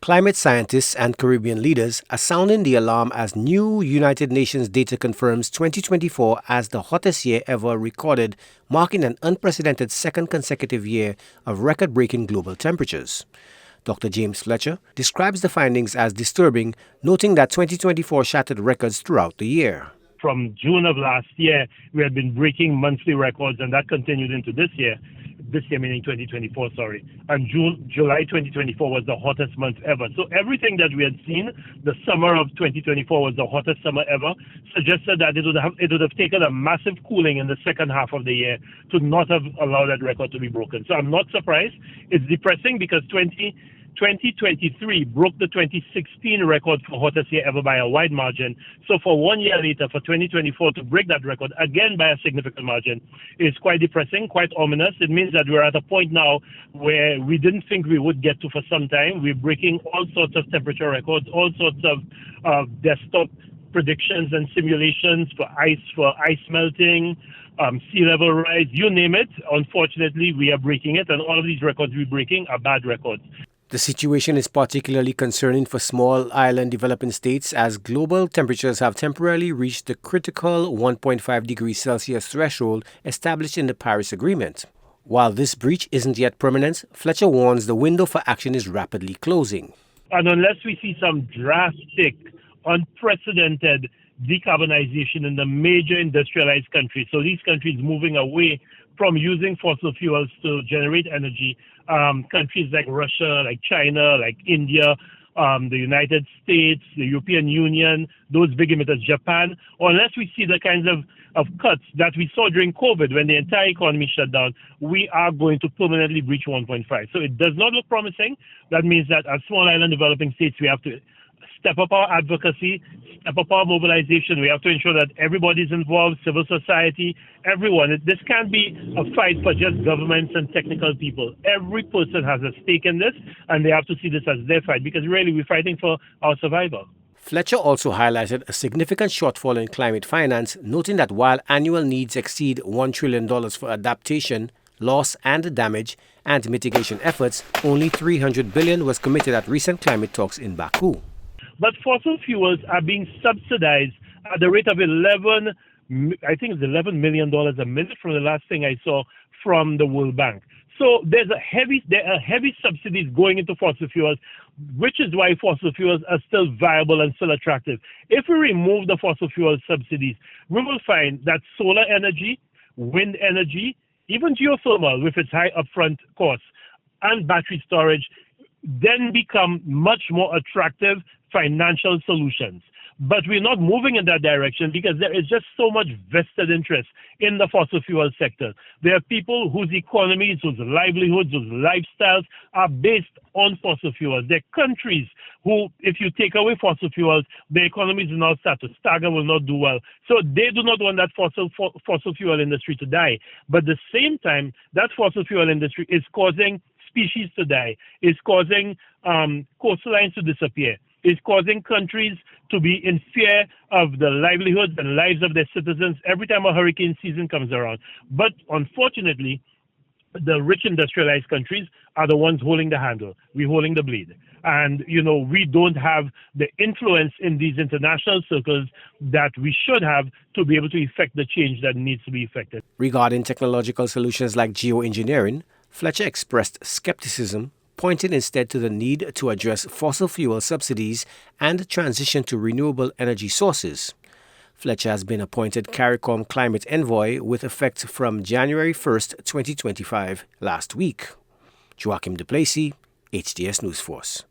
Climate scientists and Caribbean leaders are sounding the alarm as new United Nations data confirms 2024 as the hottest year ever recorded, marking an unprecedented second consecutive year of record-breaking global temperatures. Dr. James Fletcher describes the findings as disturbing, noting that 2024 shattered records throughout the year. From June of last year, we had been breaking monthly records, and that continued into this year meaning 2024, sorry. And July 2024 was the hottest month ever. So everything that we had seen, the summer of 2024 was the hottest summer ever, suggested that it would have taken a massive cooling in the second half of the year to not have allowed that record to be broken. So I'm not surprised. It's depressing because 2023 broke the 2016 record for hottest year ever by a wide margin. So for 1 year later, for 2024 to break that record again by a significant margin is quite depressing, quite ominous. It means that we're at a point now where we didn't think we would get to for some time. We're breaking all sorts of temperature records, all sorts of desktop predictions and simulations for ice melting, sea level rise, you name it. Unfortunately, we are breaking it, and all of these records we're breaking are bad records. The situation is particularly concerning for small island developing states as global temperatures have temporarily reached the critical 1.5 degrees Celsius threshold established in the Paris Agreement. While this breach isn't yet permanent, Fletcher warns the window for action is rapidly closing. And unless we see some drastic, unprecedented decarbonization in the major industrialized countries, so these countries moving away from using fossil fuels to generate energy, countries like Russia, like China, like India, the United States, the European Union, those big emitters, Japan, unless we see the kinds of cuts that we saw during COVID when the entire economy shut down, we are going to permanently breach 1.5. So it does not look promising. That means that as small island developing states, we have to step up our advocacy, step up our mobilization. We have to ensure that everybody's involved, civil society, everyone. This can't be a fight for just governments and technical people. Every person has a stake in this, and they have to see this as their fight because really we're fighting for our survival. Fletcher also highlighted a significant shortfall in climate finance, noting that while annual needs exceed $1 trillion for adaptation, loss and damage, and mitigation efforts, only $300 billion was committed at recent climate talks in Baku. But fossil fuels are being subsidized at the rate of $11 million a minute from the last thing I saw from the World Bank. So there are heavy subsidies going into fossil fuels, which is why fossil fuels are still viable and still attractive. If we remove the fossil fuel subsidies, we will find that solar energy, wind energy, even geothermal with its high upfront costs, and battery storage then become much more attractive financial solutions. But we're not moving in that direction because there is just so much vested interest in the fossil fuel sector. There are people whose economies, whose livelihoods, whose lifestyles are based on fossil fuels. There are countries who, if you take away fossil fuels, their economies will not start to stagger, will not do well. So they do not want that fossil fuel industry to die. But at the same time, that fossil fuel industry is causing species to die, is causing coastlines to disappear, is causing countries to be in fear of the livelihoods and lives of their citizens every time a hurricane season comes around. But unfortunately, the rich industrialized countries are the ones holding the handle. We're holding the blade. And, we don't have the influence in these international circles that we should have to be able to effect the change that needs to be effected. Regarding technological solutions like geoengineering, Fletcher expressed skepticism, pointing instead to the need to address fossil fuel subsidies and transition to renewable energy sources. Fletcher has been appointed CARICOM Climate Envoy with effect from January 1st, 2025, last week. Joachim Duplessis, HDS News Force.